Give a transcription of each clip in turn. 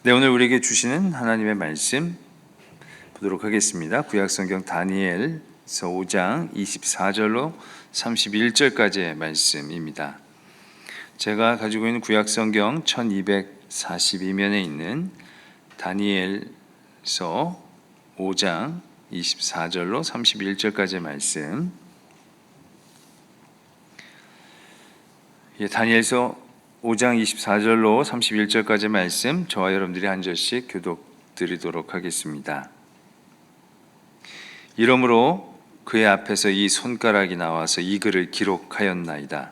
네, 오늘 우리에게 주시는 하나님의 말씀 보도록 하겠습니다. 구약성경 다니엘서 5장 24절로 31절까지의 말씀입니다. 제가 가지고 있는 구약성경 1242면에 있는 다니엘서 5장 24절로 31절까지의 말씀, 다니엘서 5장 24절로 31절까지의 말씀, 저와 여러분들이 한 절씩 교독드리도록 하겠습니다. 이러므로 그의 앞에서 이 손가락이 나와서 이 글을 기록하였나이다.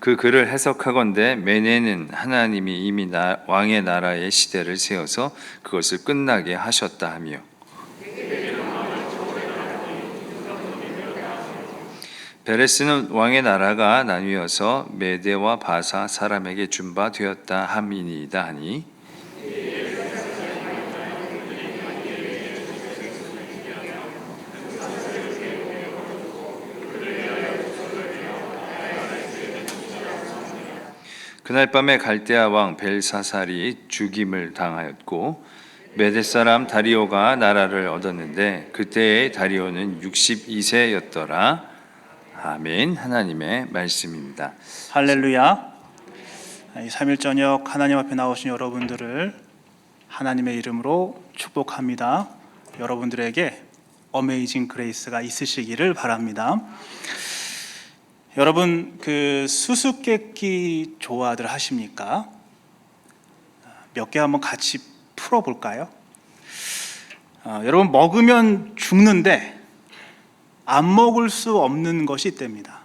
그 글을 해석하건대 메네는 하나님이 이미 왕의 나라의 시대를 세워서 그것을 끝나게 하셨다 하며, 베레스는 왕의 나라가 나뉘어서 메대와 바사 사람에게 준 바 되었다 함이니이다 하니, 그날 밤에 갈대아 왕 벨사살이 죽임을 당하였고 메대 사람 다리오가 나라를 얻었는데 그때의 다리오는 62세였더라. 아멘. 하나님의 말씀입니다. 할렐루야. 이 3일 저녁 하나님 앞에 나오신 여러분들을 하나님의 이름으로 축복합니다. 여러분들에게 어메이징 그레이스가 있으시기를 바랍니다. 여러분, 그 수수께끼 좋아들 하십니까? 몇 개 한번 같이 풀어볼까요? 여러분, 먹으면 죽는데 안 먹을 수 없는 것이 있답니다.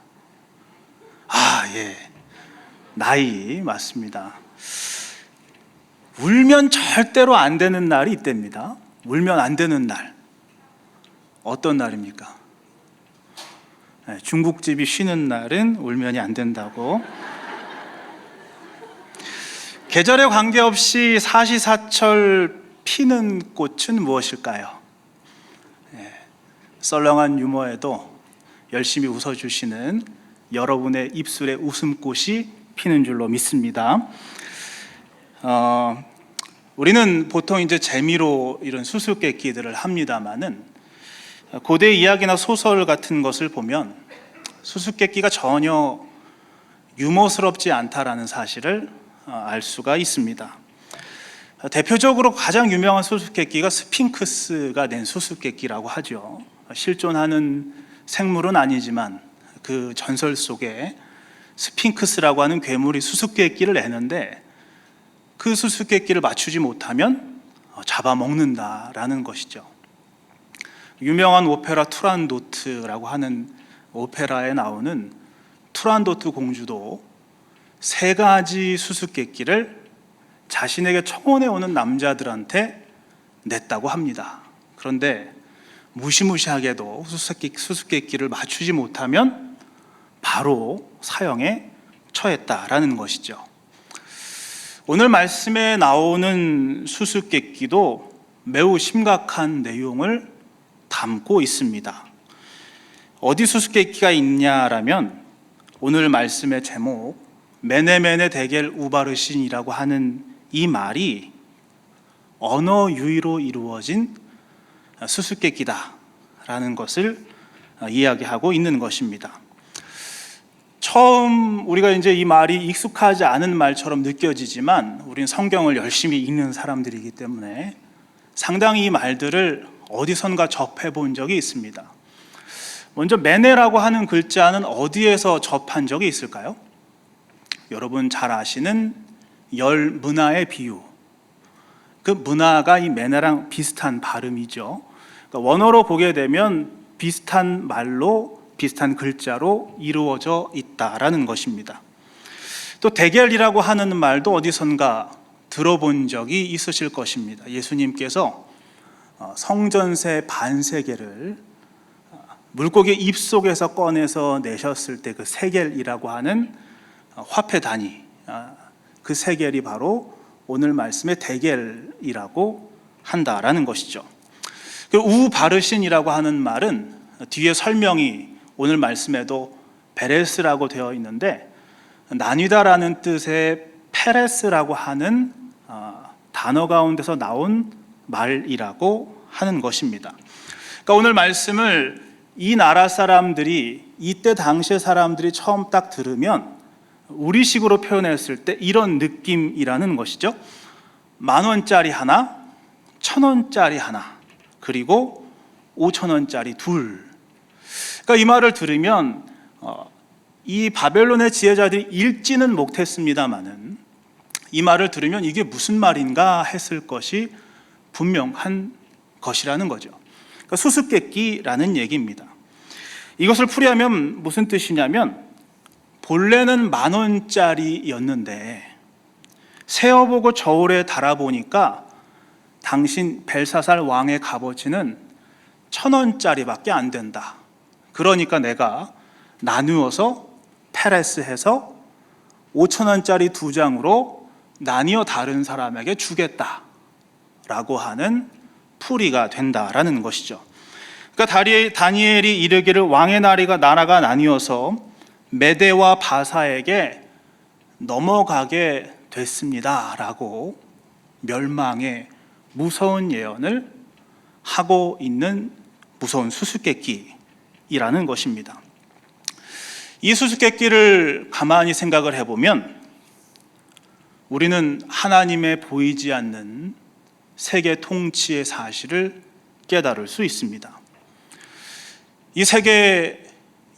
나이 맞습니다. 울면 절대로 안 되는 날이 있답니다. 울면 안 되는 날. 어떤 날입니까? 중국집이 쉬는 날은 울면이 안 된다고. 계절에 관계없이 사시사철 피는 꽃은 무엇일까요? 썰렁한 유머에도 열심히 웃어주시는 여러분의 입술에 웃음꽃이 피는 줄로 믿습니다. 우리는 보통 이제 재미로 이런 수수께끼들을 합니다만은 고대 이야기나 소설 같은 것을 보면 수수께끼가 전혀 유머스럽지 않다라는 사실을 알 수가 있습니다. 대표적으로 가장 유명한 수수께끼가 스핑크스가 낸 수수께끼라고 하죠. 실존하는 생물은 아니지만 그 전설 속에 스핑크스라고 하는 괴물이 수수께끼를 내는데 그 수수께끼를 맞추지 못하면 잡아먹는다라는 것이죠. 유명한 오페라 투란도트라고 하는 오페라에 나오는 투란도트 공주도 3가지 수수께끼를 자신에게 청혼해 오는 남자들한테 냈다고 합니다. 그런데 무시무시하게도 수수께끼를 맞추지 못하면 바로 사형에 처했다라는 것이죠. 오늘 말씀에 나오는 수수께끼도 매우 심각한 내용을 담고 있습니다. 어디 수수께끼가 있냐라면 오늘 말씀의 제목 메네메네 데겔 우바르신이라고 하는 이 말이 언어 유희로 이루어진 수수께끼다라는 것을 이야기하고 있는 것입니다. 처음 우리가 이제 이 말이 익숙하지 않은 말처럼 느껴지지만 우리는 성경을 열심히 읽는 사람들이기 때문에 상당히 이 말들을 어디선가 접해 본 적이 있습니다. 먼저 메네라고 하는 글자는 어디에서 접한 적이 있을까요? 여러분 잘 아시는 열 문화의 비유. 그 문화가 이 메네랑 비슷한 발음이죠. 그러니까 원어로 보게 되면 비슷한 말로 비슷한 글자로 이루어져 있다라는 것입니다. 또 데겔이라고 하는 말도 어디선가 들어본 적이 있으실 것입니다. 예수님께서 성전세 반세겔을 물고기 입속에서 꺼내서 내셨을 때 그 세겔이라고 하는 화폐 단위, 그 세겔이 바로 오늘 말씀의 데겔이라고 한다라는 것이죠. 우바르신이라고 하는 말은 뒤에 설명이 오늘 말씀에도 베레스라고 되어 있는데 나뉘다라는 뜻의 페레스라고 하는 단어 가운데서 나온 말이라고 하는 것입니다. 그러니까 오늘 말씀을 이 나라 사람들이, 이때 당시의 사람들이 처음 딱 들으면 우리식으로 표현했을 때 이런 느낌이라는 것이죠. 10,000원짜리 하나, 1,000원짜리 하나, 그리고 5,000원짜리 둘. 그러니까 이 말을 들으면 이 바벨론의 지혜자들이 읽지는 못했습니다마는 이 말을 들으면 이게 무슨 말인가 했을 것이 분명한 것이라는 거죠. 그러니까 수수께끼라는 얘기입니다. 이것을 풀이하면 무슨 뜻이냐면, 본래는 10,000원짜리였는데 세어보고 저울에 달아보니까 당신 벨사살 왕의 값어치는 1,000원짜리밖에 안 된다. 그러니까 내가 나누어서 페레스해서 5,000원짜리 2장으로 나뉘어 다른 사람에게 주겠다라고 하는 풀이가 된다라는 것이죠. 그러니까 다니엘이 이르기를 왕의 나라가 나뉘어서 메대와 바사에게 넘어가게 됐습니다라고 멸망의 무서운 예언을 하고 있는 무서운 수수께끼이라는 것입니다. 이 수수께끼를 가만히 생각을 해보면 우리는 하나님의 보이지 않는 세계 통치의 사실을 깨달을 수 있습니다. 이 세계의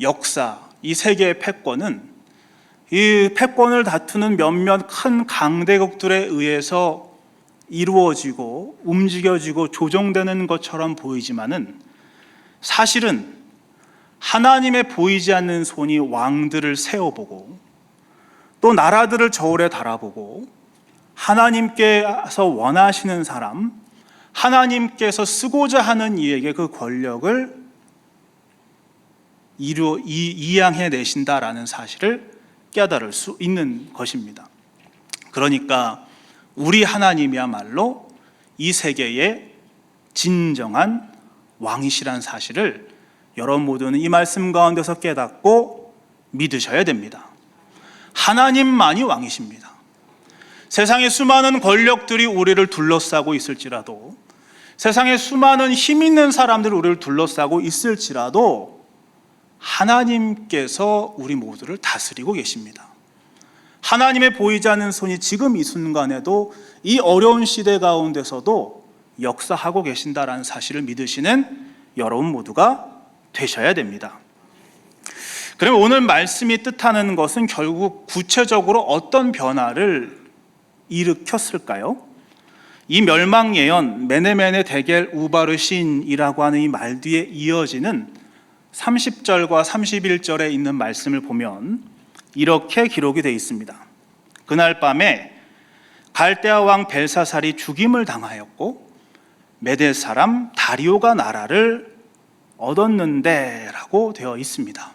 역사, 이 세계의 패권은 이 패권을 다투는 몇몇 큰 강대국들에 의해서 이루어지고 움직여지고 조정되는 것처럼 보이지만은 사실은 하나님의 보이지 않는 손이 왕들을 세워보고 또 나라들을 저울에 달아보고 하나님께서 원하시는 사람, 하나님께서 쓰고자 하는 이에게 그 권력을 이양해 내신다라는 사실을 깨달을 수 있는 것입니다. 그러니까 우리 하나님이야말로 이 세계의 진정한 왕이시란 사실을 여러분 모두는 이 말씀 가운데서 깨닫고 믿으셔야 됩니다. 하나님만이 왕이십니다. 세상의 수많은 권력들이 우리를 둘러싸고 있을지라도, 세상에 수많은 힘 있는 사람들이 우리를 둘러싸고 있을지라도 하나님께서 우리 모두를 다스리고 계십니다. 하나님의 보이지 않는 손이 지금 이 순간에도 이 어려운 시대 가운데서도 역사하고 계신다라는 사실을 믿으시는 여러분 모두가 되셔야 됩니다. 그럼 오늘 말씀이 뜻하는 것은 결국 구체적으로 어떤 변화를 일으켰을까요? 이 멸망 예언, 메네메네 데겔 우바르신이라고 하는 이 말 뒤에 이어지는 30절과 31절에 있는 말씀을 보면 이렇게 기록이 되어 있습니다. 그날 밤에 갈대아 왕 벨사살이 죽임을 당하였고 메대 사람 다리오가 나라를 얻었는데 라고 되어 있습니다.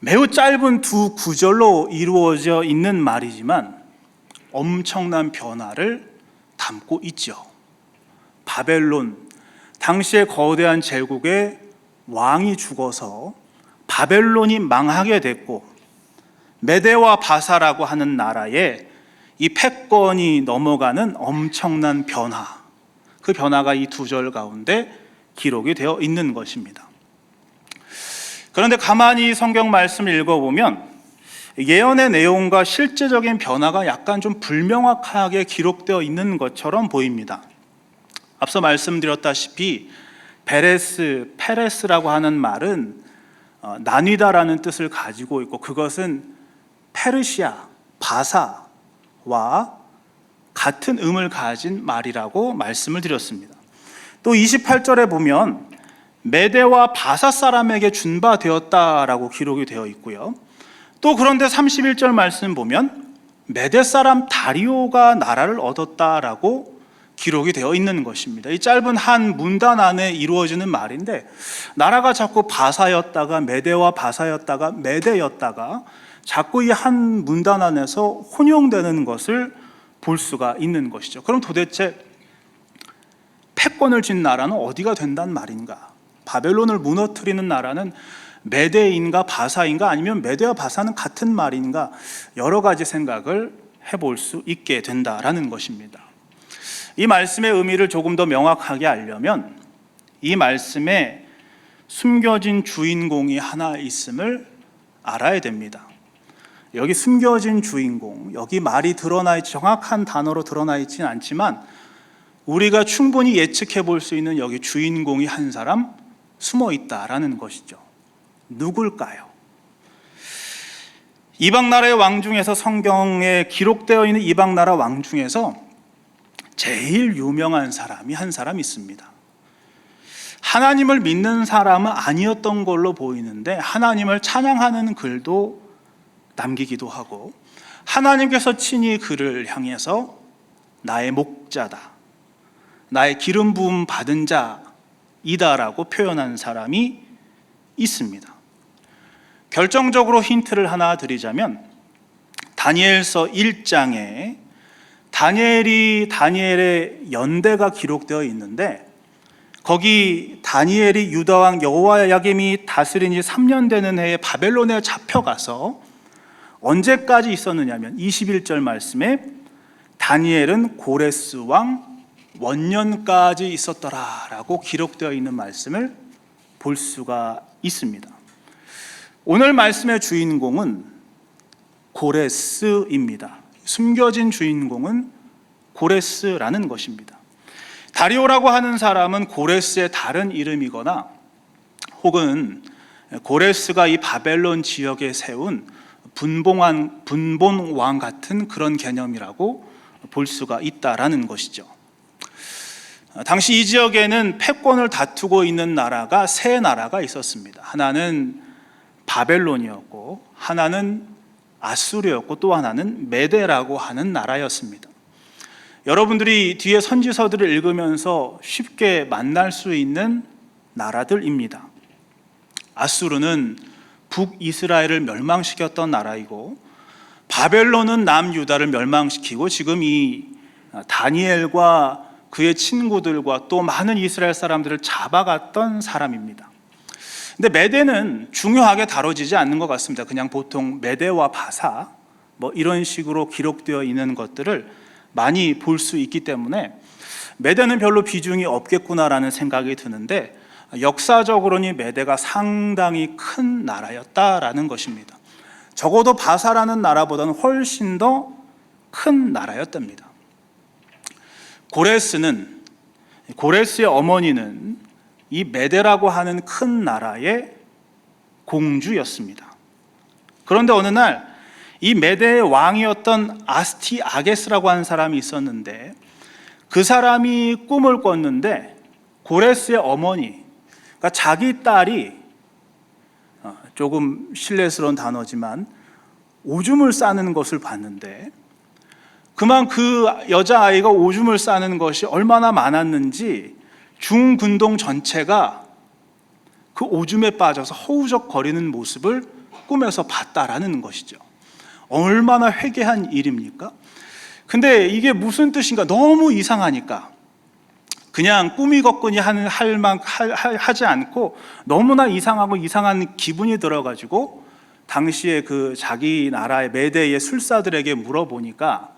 매우 짧은 두 구절로 이루어져 있는 말이지만 엄청난 변화를 담고 있죠. 바벨론, 당시의 거대한 제국의 왕이 죽어서 바벨론이 망하게 됐고 메대와 바사라고 하는 나라에 이 패권이 넘어가는 엄청난 변화, 그 변화가 이 두 절 가운데 기록이 되어 있는 것입니다. 그런데 가만히 성경 말씀을 읽어보면 예언의 내용과 실제적인 변화가 약간 좀 불명확하게 기록되어 있는 것처럼 보입니다. 앞서 말씀드렸다시피 페레스라고 하는 말은 나뉘다라는 뜻을 가지고 있고 그것은 페르시아, 바사와 같은 음을 가진 말이라고 말씀을 드렸습니다. 또 28절에 보면 메대와 바사 사람에게 준 바 되었다라고 기록이 되어 있고요. 또 그런데 31절 말씀 보면 메대 사람 다리오가 나라를 얻었다라고 기록이 되어 있는 것입니다. 이 짧은 한 문단 안에 이루어지는 말인데 나라가 자꾸 바사였다가 메대와 바사였다가 메대였다가 자꾸 이 한 문단 안에서 혼용되는 것을 볼 수가 있는 것이죠. 그럼 도대체 패권을 쥔 나라는 어디가 된단 말인가? 바벨론을 무너뜨리는 나라는 메대인가 바사인가, 아니면 메대와 바사는 같은 말인가, 여러 가지 생각을 해볼 수 있게 된다라는 것입니다. 이 말씀의 의미를 조금 더 명확하게 알려면 이 말씀에 숨겨진 주인공이 하나 있음을 알아야 됩니다. 여기 숨겨진 주인공, 여기 말이 드러나 있지, 정확한 단어로 드러나 있지는 않지만 우리가 충분히 예측해 볼 수 있는 여기 주인공이 한 사람 숨어 있다라는 것이죠. 누굴까요? 이방 나라의 왕 중에서, 성경에 기록되어 있는 이방 나라 왕 중에서 제일 유명한 사람이 한 사람 있습니다. 하나님을 믿는 사람은 아니었던 걸로 보이는데 하나님을 찬양하는 글도 남기기도 하고, 하나님께서 친히 그를 향해서 나의 목자다, 나의 기름 부음 받은 자이다라고 표현한 사람이 있습니다. 결정적으로 힌트를 하나 드리자면 다니엘서 1장에 다니엘의 연대가 기록되어 있는데, 거기 다니엘이 유다 왕 여호야김이 다스린 지 3년 되는 해에 바벨론에 잡혀가서 언제까지 있었느냐면 21절 말씀에 다니엘은 고레스 왕 원년까지 있었더라라고 기록되어 있는 말씀을 볼 수가 있습니다. 오늘 말씀의 주인공은 고레스입니다. 숨겨진 주인공은 고레스라는 것입니다. 다리오라고 하는 사람은 고레스의 다른 이름이거나, 혹은 고레스가 이 바벨론 지역에 세운 분본왕 같은 그런 개념이라고 볼 수가 있다라는 것이죠. 당시 이 지역에는 패권을 다투고 있는 나라가 세 나라가 있었습니다. 하나는 바벨론이었고, 하나는 아수르였고, 또 하나는 메대라고 하는 나라였습니다. 여러분들이 뒤에 선지서들을 읽으면서 쉽게 만날 수 있는 나라들입니다. 아수르는 북이스라엘을 멸망시켰던 나라이고, 바벨론은 남유다를 멸망시키고 지금 이 다니엘과 그의 친구들과 또 많은 이스라엘 사람들을 잡아갔던 사람입니다. 근데 메대는 중요하게 다뤄지지 않는 것 같습니다. 그냥 보통 메대와 바사 이런 식으로 기록되어 있는 것들을 많이 볼 수 있기 때문에 메대는 별로 비중이 없겠구나라는 생각이 드는데, 역사적으로는 메대가 상당히 큰 나라였다라는 것입니다. 적어도 바사라는 나라보다는 훨씬 더 큰 나라였답니다. 고레스의 어머니는 이 메대라고 하는 큰 나라의 공주였습니다. 그런데 어느 날 이 메대의 왕이었던 아스티아게스라고 하는 사람이 있었는데, 그 사람이 꿈을 꿨는데 고레스의 어머니, 그러니까 자기 딸이, 조금 실례스러운 단어지만 오줌을 싸는 것을 봤는데, 그만 그 여자아이가 오줌을 싸는 것이 얼마나 많았는지 중군동 전체가 그 오줌에 빠져서 허우적거리는 모습을 꿈에서 봤다라는 것이죠. 얼마나 회개한 일입니까? 근데 이게 무슨 뜻인가 너무 이상하니까 그냥 꿈이거꾸니 하지 않고, 너무나 이상하고 이상한 기분이 들어가지고 당시에 그 자기 나라의 메대의 술사들에게 물어보니까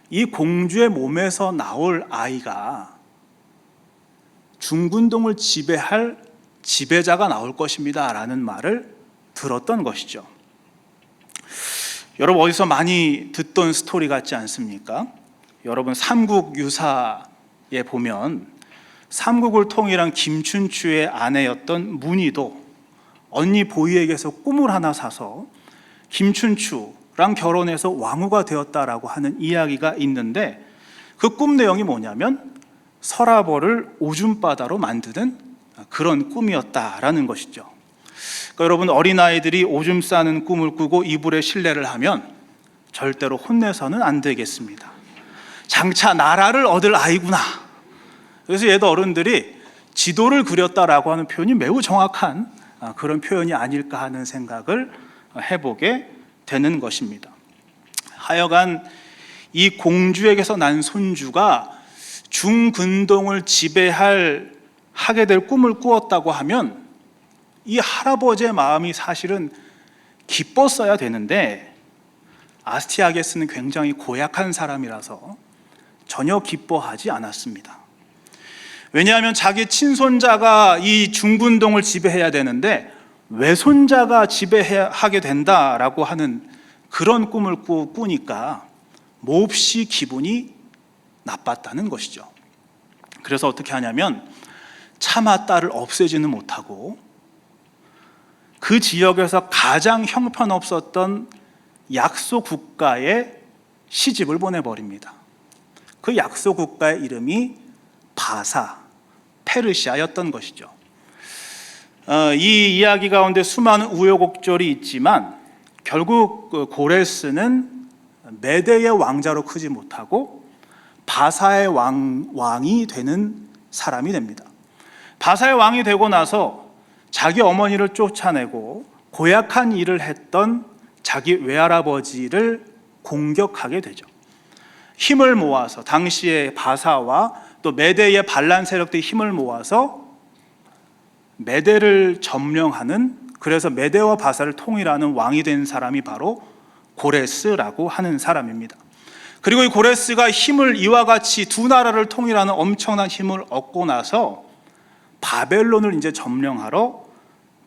이 공주의 몸에서 나올 아이가 중군동을 지배할 지배자가 나올 것입니다 라는 말을 들었던 것이죠. 여러분 어디서 많이 듣던 스토리 같지 않습니까? 여러분 삼국유사에 보면 삼국을 통일한 김춘추의 아내였던 문희도 언니 보희에게서 꿈을 하나 사서 김춘추랑 결혼해서 왕후가 되었다라고 하는 이야기가 있는데, 그 꿈 내용이 뭐냐면 서라벌을 오줌바다로 만드는 그런 꿈이었다라는 것이죠. 그러니까 여러분, 어린아이들이 오줌 싸는 꿈을 꾸고 이불에 실례를 하면 절대로 혼내서는 안 되겠습니다. 장차 나라를 얻을 아이구나. 그래서 옛 어른들이 지도를 그렸다라고 하는 표현이 매우 정확한 그런 표현이 아닐까 하는 생각을 해보게 되는 것입니다. 하여간 이 공주에게서 난 손주가 중근동을 하게 될 꿈을 꾸었다고 하면 이 할아버지의 마음이 사실은 기뻤어야 되는데 아스티아게스는 굉장히 고약한 사람이라서 전혀 기뻐하지 않았습니다. 왜냐하면 자기 친손자가 이 중분동을 지배해야 되는데 외손자가 지배하게 된다라고 하는 그런 꿈을 꾸니까 몹시 기분이 나빴다는 것이죠. 그래서 어떻게 하냐면 차마 딸을 없애지는 못하고 그 지역에서 가장 형편없었던 약소 국가에 시집을 보내버립니다. 그 약소 국가의 이름이 바사, 페르시아였던 것이죠. 이 이야기 가운데 수많은 우여곡절이 있지만 결국 고레스는 메대의 왕자로 크지 못하고 바사의 왕이 되는 사람이 됩니다. 바사의 왕이 되고 나서 자기 어머니를 쫓아내고 고약한 일을 했던 자기 외할아버지를 공격하게 되죠. 힘을 모아서 당시의 바사와 또 메대의 반란 세력들이 힘을 모아서 메대를 점령하는, 그래서 메대와 바사를 통일하는 왕이 된 사람이 바로 고레스라고 하는 사람입니다. 그리고 이 고레스가 힘을 이와 같이 두 나라를 통일하는 엄청난 힘을 얻고 나서 바벨론을 이제 점령하러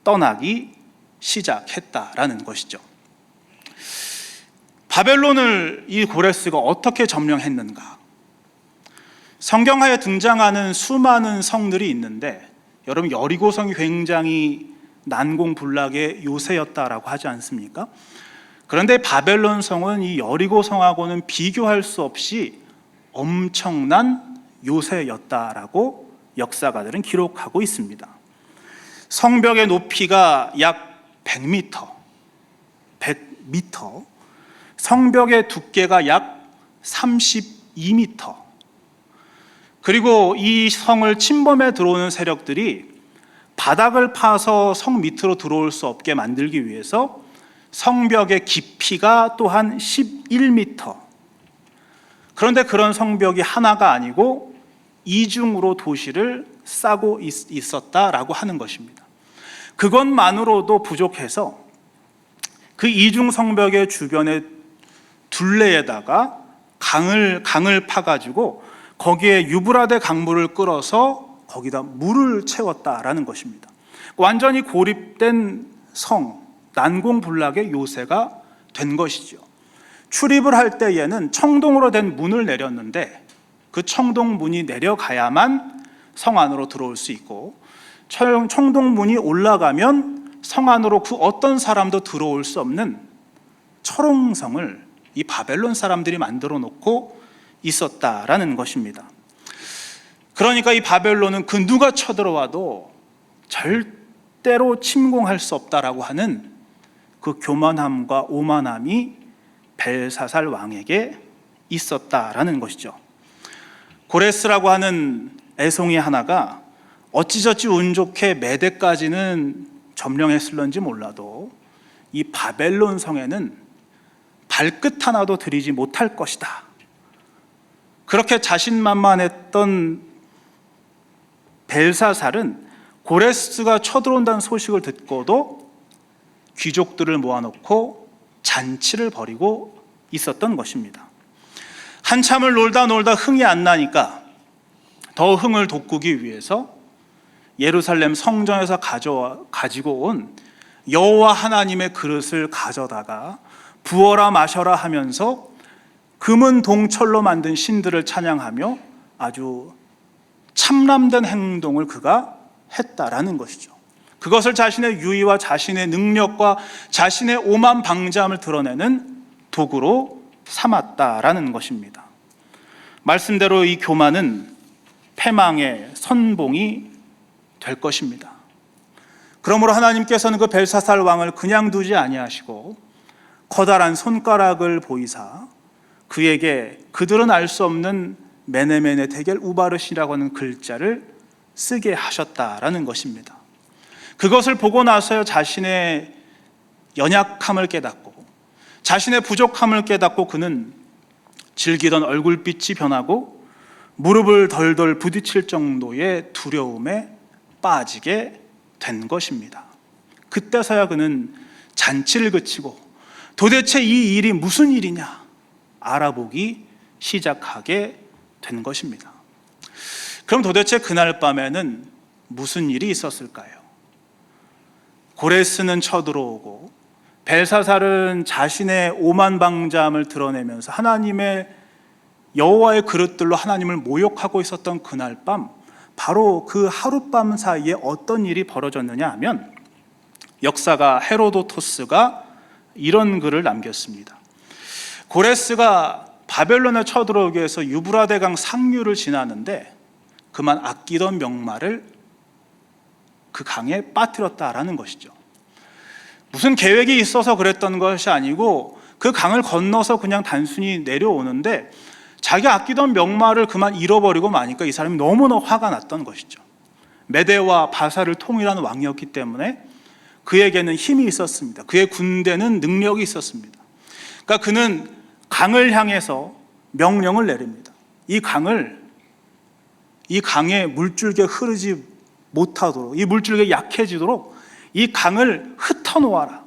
떠나기 시작했다라는 것이죠. 바벨론을 이 고레스가 어떻게 점령했는가? 성경하에 등장하는 수많은 성들이 있는데 여러분, 여리고성이 굉장히 난공불락의 요새였다라고 하지 않습니까? 그런데 바벨론 성은 이 여리고성하고는 비교할 수 없이 엄청난 요새였다라고 역사가들은 기록하고 있습니다. 성벽의 높이가 약 100m, 성벽의 두께가 약 32m, 그리고 이 성을 침범해 들어오는 세력들이 바닥을 파서 성 밑으로 들어올 수 없게 만들기 위해서 성벽의 깊이가 또한 11m. 그런데 그런 성벽이 하나가 아니고 이중으로 도시를 싸고 있었다라고 하는 것입니다. 그것만으로도 부족해서 그 이중 성벽의 주변에 둘레에다가 강을 파가지고 거기에 유브라데 강물을 끌어서 거기다 물을 채웠다라는 것입니다. 완전히 고립된 성, 난공불락의 요새가 된 것이죠. 출입을 할 때에는 청동으로 된 문을 내렸는데 그 청동문이 내려가야만 성 안으로 들어올 수 있고, 청동문이 올라가면 성 안으로 그 어떤 사람도 들어올 수 없는 철옹성을 이 바벨론 사람들이 만들어 놓고 있었다라는 것입니다. 그러니까 이 바벨론은 그 누가 쳐들어와도 절대로 침공할 수 없다라고 하는 그 교만함과 오만함이 벨사살 왕에게 있었다라는 것이죠. 고레스라고 하는 애송이 하나가 어찌저찌 운 좋게 메대까지는 점령했을런지 몰라도 이 바벨론 성에는 발끝 하나도 들이지 못할 것이다, 그렇게 자신만만했던 벨사살은 고레스가 쳐들어온다는 소식을 듣고도 귀족들을 모아놓고 잔치를 벌이고 있었던 것입니다. 한참을 놀다 흥이 안 나니까 더 흥을 돋구기 위해서 예루살렘 성전에서 가지고 온 여호와 하나님의 그릇을 가져다가 부어라 마셔라 하면서 금은 동철로 만든 신들을 찬양하며 아주 참람된 행동을 그가 했다라는 것이죠. 그것을 자신의 유의와 자신의 능력과 자신의 오만 방자함을 드러내는 도구로 삼았다라는 것입니다. 말씀대로 이 교만은 패망의 선봉이 될 것입니다. 그러므로 하나님께서는 그 벨사살 왕을 그냥 두지 아니하시고 커다란 손가락을 보이사 그에게 그들은 알 수 없는 메네메네 데겔 우바르시라고 하는 글자를 쓰게 하셨다라는 것입니다. 그것을 보고 나서야 자신의 연약함을 깨닫고 자신의 부족함을 깨닫고 그는 즐기던 얼굴빛이 변하고 무릎을 덜덜 부딪힐 정도의 두려움에 빠지게 된 것입니다. 그때서야 그는 잔치를 그치고 도대체 이 일이 무슨 일이냐 알아보기 시작하게 된 것입니다. 그럼 도대체 그날 밤에는 무슨 일이 있었을까요? 고레스는 쳐들어오고 벨사살은 자신의 오만방자함을 드러내면서 하나님의 여호와의 그릇들로 하나님을 모욕하고 있었던 그날 밤, 바로 그 하룻밤 사이에 어떤 일이 벌어졌느냐 하면 역사가 헤로도토스가 이런 글을 남겼습니다. 고레스가 바벨론에 쳐들어오기 위해서 유브라데강 상류를 지나는데 그만 아끼던 명마를 그 강에 빠뜨렸다라는 것이죠. 무슨 계획이 있어서 그랬던 것이 아니고 그 강을 건너서 그냥 단순히 내려오는데 자기 아끼던 명마를 그만 잃어버리고 마니까 이 사람이 너무나 화가 났던 것이죠. 메대와 바사를 통일한 왕이었기 때문에 그에게는 힘이 있었습니다. 그의 군대는 능력이 있었습니다. 그러니까 그는 강을 향해서 명령을 내립니다. 이 강에 물줄기가 흐르지 못하도록, 이 물줄기가 약해지도록 이 강을 흩어놓아라.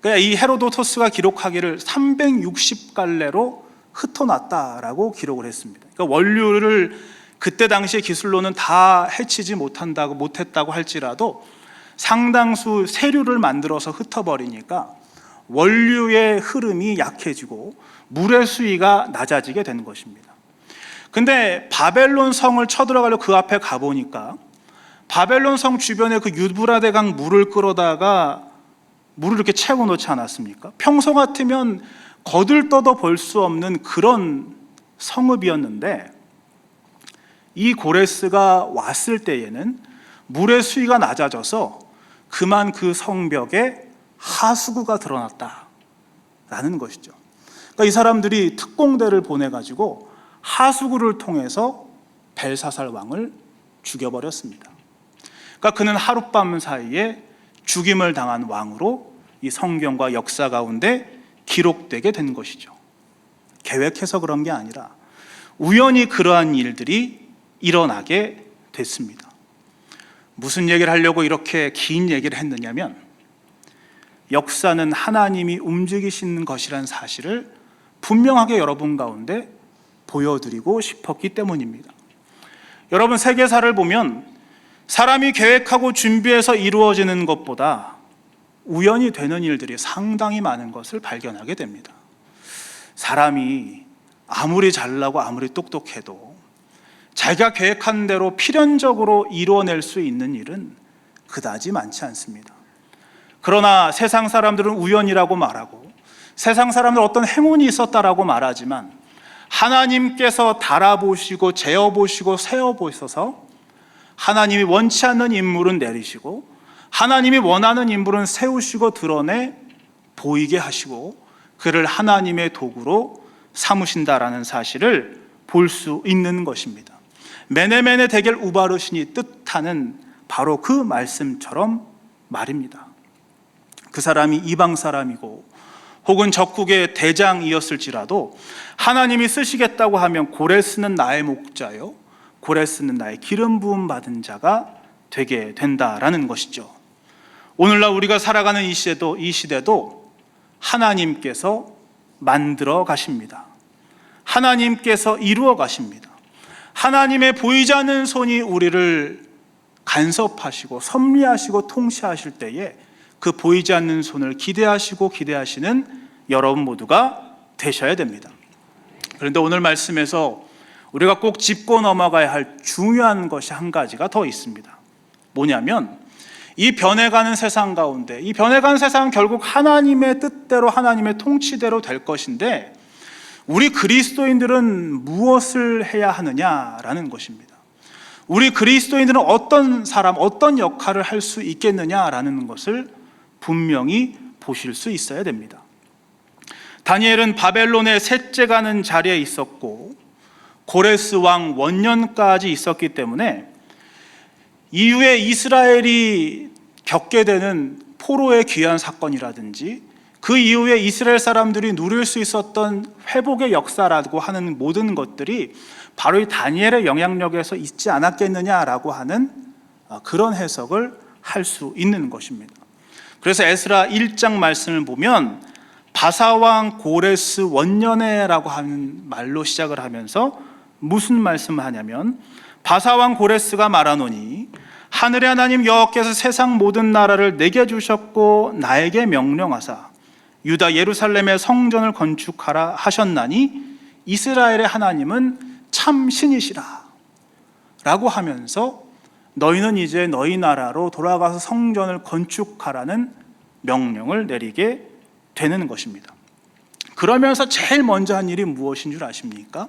그러니까 이 헤로도토스가 기록하기를 360갈래로 흩어놨다라고 기록을 했습니다. 그러니까 원류를 그때 당시의 기술로는 다 해치지 못했다고 할지라도 상당수 세류를 만들어서 흩어버리니까 원류의 흐름이 약해지고 물의 수위가 낮아지게 되는 것입니다. 근데 바벨론 성을 쳐들어가려고 그 앞에 가보니까 바벨론 성 주변에 그 유브라데강 물을 끌어다가 물을 이렇게 채워놓지 않았습니까? 평소 같으면 거들떠도 볼 수 없는 그런 성읍이었는데 이 고레스가 왔을 때에는 물의 수위가 낮아져서 그만 그 성벽에 하수구가 드러났다라는 것이죠. 그러니까 이 사람들이 특공대를 보내가지고 하수구를 통해서 벨사살 왕을 죽여버렸습니다. 그러니까 그는 하룻밤 사이에 죽임을 당한 왕으로 이 성경과 역사 가운데 기록되게 된 것이죠. 계획해서 그런 게 아니라 우연히 그러한 일들이 일어나게 됐습니다. 무슨 얘기를 하려고 이렇게 긴 얘기를 했느냐면 역사는 하나님이 움직이시는 것이라는 사실을 분명하게 여러분 가운데 보여드리고 싶었기 때문입니다. 여러분, 세계사를 보면 사람이 계획하고 준비해서 이루어지는 것보다 우연히 되는 일들이 상당히 많은 것을 발견하게 됩니다. 사람이 아무리 잘나고 아무리 똑똑해도 자기가 계획한 대로 필연적으로 이루어낼 수 있는 일은 그다지 많지 않습니다. 그러나 세상 사람들은 우연이라고 말하고 세상 사람들은 어떤 행운이 있었다라고 말하지만 하나님께서 달아보시고 재어보시고 세어보셔서 하나님이 원치 않는 인물은 내리시고 하나님이 원하는 인물은 세우시고 드러내 보이게 하시고 그를 하나님의 도구로 삼으신다라는 사실을 볼 수 있는 것입니다. 메네메네 데겔 우바르신이 뜻하는 바로 그 말씀처럼 말입니다. 그 사람이 이방 사람이고 혹은 적국의 대장이었을지라도 하나님이 쓰시겠다고 하면 고레스는 나의 목자요 고레스는 나의 기름 부음 받은 자가 되게 된다라는 것이죠. 오늘날 우리가 살아가는 이 시대도 하나님께서 만들어 가십니다. 하나님께서 이루어 가십니다. 하나님의 보이지 않는 손이 우리를 간섭하시고 섭리하시고 통치하실 때에 그 보이지 않는 손을 기대하시는 여러분 모두가 되셔야 됩니다. 그런데 오늘 말씀에서 우리가 꼭 짚고 넘어가야 할 중요한 것이 한 가지가 더 있습니다. 뭐냐면 이 변해가는 세상 가운데 이 변해가는 세상은 결국 하나님의 뜻대로 하나님의 통치대로 될 것인데 우리 그리스도인들은 무엇을 해야 하느냐라는 것입니다. 우리 그리스도인들은 어떤 사람, 어떤 역할을 할 수 있겠느냐라는 것을 분명히 보실 수 있어야 됩니다. 다니엘은 바벨론의 셋째 가는 자리에 있었고 고레스 왕 원년까지 있었기 때문에 이후에 이스라엘이 겪게 되는 포로의 귀환 사건이라든지 그 이후에 이스라엘 사람들이 누릴 수 있었던 회복의 역사라고 하는 모든 것들이 바로 이 다니엘의 영향력에서 있지 않았겠느냐라고 하는 그런 해석을 할 수 있는 것입니다. 그래서 에스라 1장 말씀을 보면 바사왕 고레스 원년에라고 하는 말로 시작을 하면서 무슨 말씀을 하냐면, 바사왕 고레스가 말하노니 하늘의 하나님 여호와께서 세상 모든 나라를 내게 주셨고 나에게 명령하사 유다 예루살렘의 성전을 건축하라 하셨나니 이스라엘의 하나님은 참 신이시라 라고 하면서 너희는 이제 너희 나라로 돌아가서 성전을 건축하라는 명령을 내리게 되는 것입니다. 그러면서 제일 먼저 한 일이 무엇인 줄 아십니까?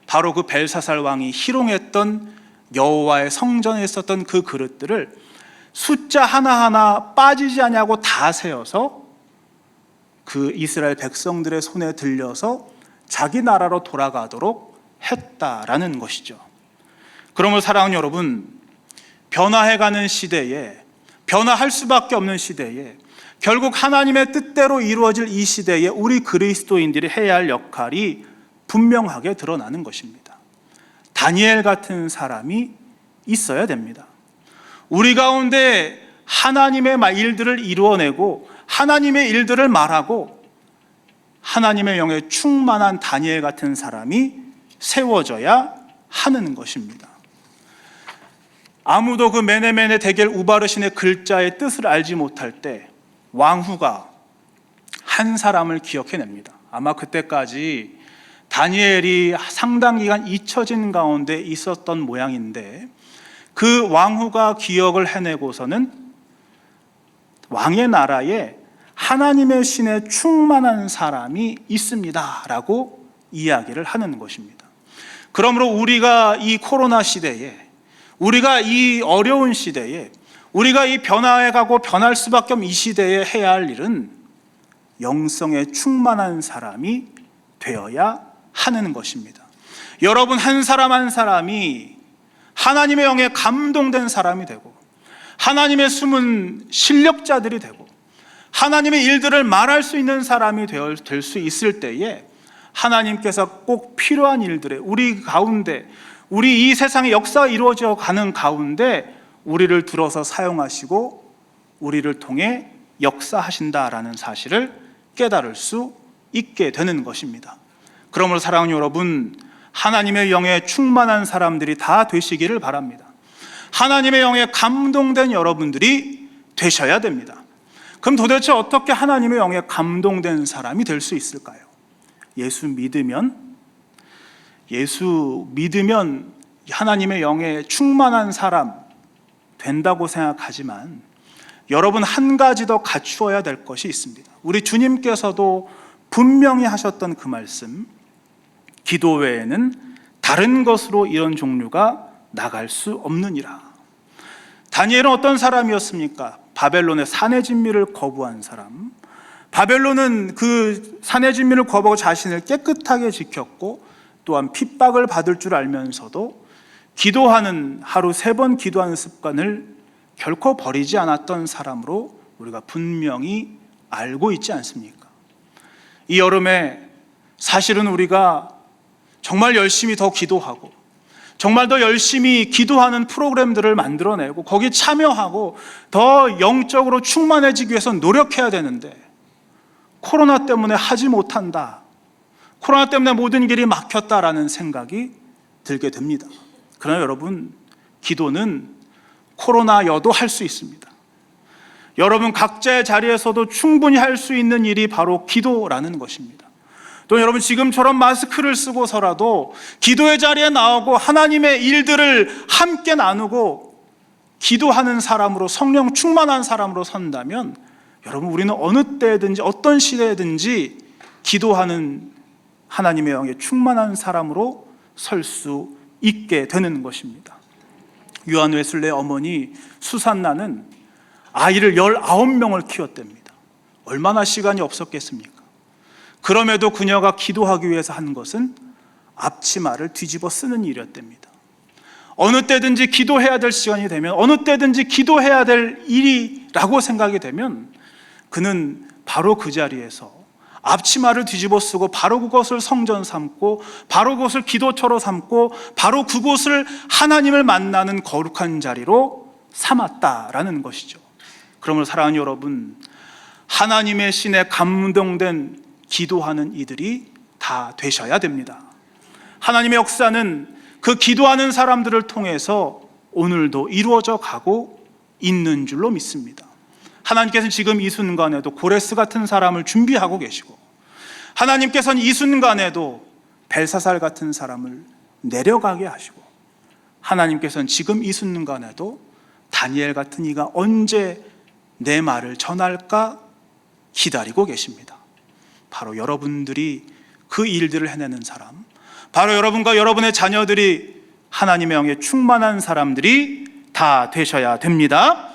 바로 그 벨사살 왕이 희롱했던 여호와의 성전에 있었던 그 그릇들을 숫자 하나하나 빠지지 않냐고 다 세어서 그 이스라엘 백성들의 손에 들려서 자기 나라로 돌아가도록 했다라는 것이죠. 그러므로 사랑하는 여러분, 변화해가는 시대에, 변화할 수밖에 없는 시대에, 결국 하나님의 뜻대로 이루어질 이 시대에 우리 그리스도인들이 해야 할 역할이 분명하게 드러나는 것입니다. 다니엘 같은 사람이 있어야 됩니다. 우리 가운데 하나님의 일들을 이루어내고 하나님의 일들을 말하고 하나님의 영에 충만한 다니엘 같은 사람이 세워져야 하는 것입니다. 아무도 그 메네메네 데겔 우바르신의 글자의 뜻을 알지 못할 때 왕후가 한 사람을 기억해냅니다. 아마 그때까지 다니엘이 상당 기간 잊혀진 가운데 있었던 모양인데, 그 왕후가 기억을 해내고서는 왕의 나라에 하나님의 신에 충만한 사람이 있습니다 라고 이야기를 하는 것입니다. 그러므로 우리가 이 코로나 시대에, 우리가 이 어려운 시대에, 우리가 이 변화해가고 변할 수밖에 없는 이 시대에 해야 할 일은 영성에 충만한 사람이 되어야 하는 것입니다. 여러분 한 사람 한 사람이 하나님의 영에 감동된 사람이 되고 하나님의 숨은 실력자들이 되고 하나님의 일들을 말할 수 있는 사람이 될 수 있을 때에 하나님께서 꼭 필요한 일들에 우리 가운데, 우리 이 세상의 역사가 이루어져 가는 가운데 우리를 들어서 사용하시고 우리를 통해 역사하신다라는 사실을 깨달을 수 있게 되는 것입니다. 그러므로 사랑하는 여러분, 하나님의 영에 충만한 사람들이 다 되시기를 바랍니다. 하나님의 영에 감동된 여러분들이 되셔야 됩니다. 그럼 도대체 어떻게 하나님의 영에 감동된 사람이 될 수 있을까요? 예수 믿으면 하나님의 영에 충만한 사람 된다고 생각하지만 여러분 한 가지 더 갖추어야 될 것이 있습니다. 우리 주님께서도 분명히 하셨던 그 말씀, 기도 외에는 다른 것으로 이런 종류가 나갈 수 없느니라. 다니엘은 어떤 사람이었습니까? 바벨론의 산의 진미를 거부한 사람. 바벨론은 그 산의 진미를 거부하고 자신을 깨끗하게 지켰고 또한 핍박을 받을 줄 알면서도 기도하는, 하루 3번 기도하는 습관을 결코 버리지 않았던 사람으로 우리가 분명히 알고 있지 않습니까? 이 여름에 사실은 우리가 정말 열심히 더 기도하고 정말 더 열심히 기도하는 프로그램들을 만들어내고 거기 참여하고 더 영적으로 충만해지기 위해서 노력해야 되는데 코로나 때문에 하지 못한다, 코로나 때문에 모든 길이 막혔다라는 생각이 들게 됩니다. 그러나 여러분, 기도는 코로나여도 할 수 있습니다. 여러분 각자의 자리에서도 충분히 할 수 있는 일이 바로 기도라는 것입니다. 또 여러분 지금처럼 마스크를 쓰고서라도 기도의 자리에 나오고 하나님의 일들을 함께 나누고 기도하는 사람으로, 성령 충만한 사람으로 선다면 여러분 우리는 어느 때든지 어떤 시대든지 기도하는 하나님의 영에 충만한 사람으로 설 수 있게 되는 것입니다. 요한 웨슬레의 어머니 수산나는 아이를 19명을 키웠답니다. 얼마나 시간이 없었겠습니까? 그럼에도 그녀가 기도하기 위해서 한 것은 앞치마를 뒤집어 쓰는 일이었답니다. 어느 때든지 기도해야 될 시간이 되면, 어느 때든지 기도해야 될 일이라고 생각이 되면 그는 바로 그 자리에서 앞치마를 뒤집어 쓰고 바로 그것을 성전 삼고 바로 그것을 기도처로 삼고 바로 그곳을 하나님을 만나는 거룩한 자리로 삼았다라는 것이죠. 그러므로 사랑하는 여러분, 하나님의 신에 감동된 기도하는 이들이 다 되셔야 됩니다. 하나님의 역사는 그 기도하는 사람들을 통해서 오늘도 이루어져 가고 있는 줄로 믿습니다. 하나님께서는 지금 이 순간에도 고레스 같은 사람을 준비하고 계시고, 하나님께서는 이 순간에도 벨사살 같은 사람을 내려가게 하시고, 하나님께서는 지금 이 순간에도 다니엘 같은 이가 언제 내 말을 전할까 기다리고 계십니다. 바로 여러분들이 그 일들을 해내는 사람, 바로 여러분과 여러분의 자녀들이 하나님의 영에 충만한 사람들이 다 되셔야 됩니다.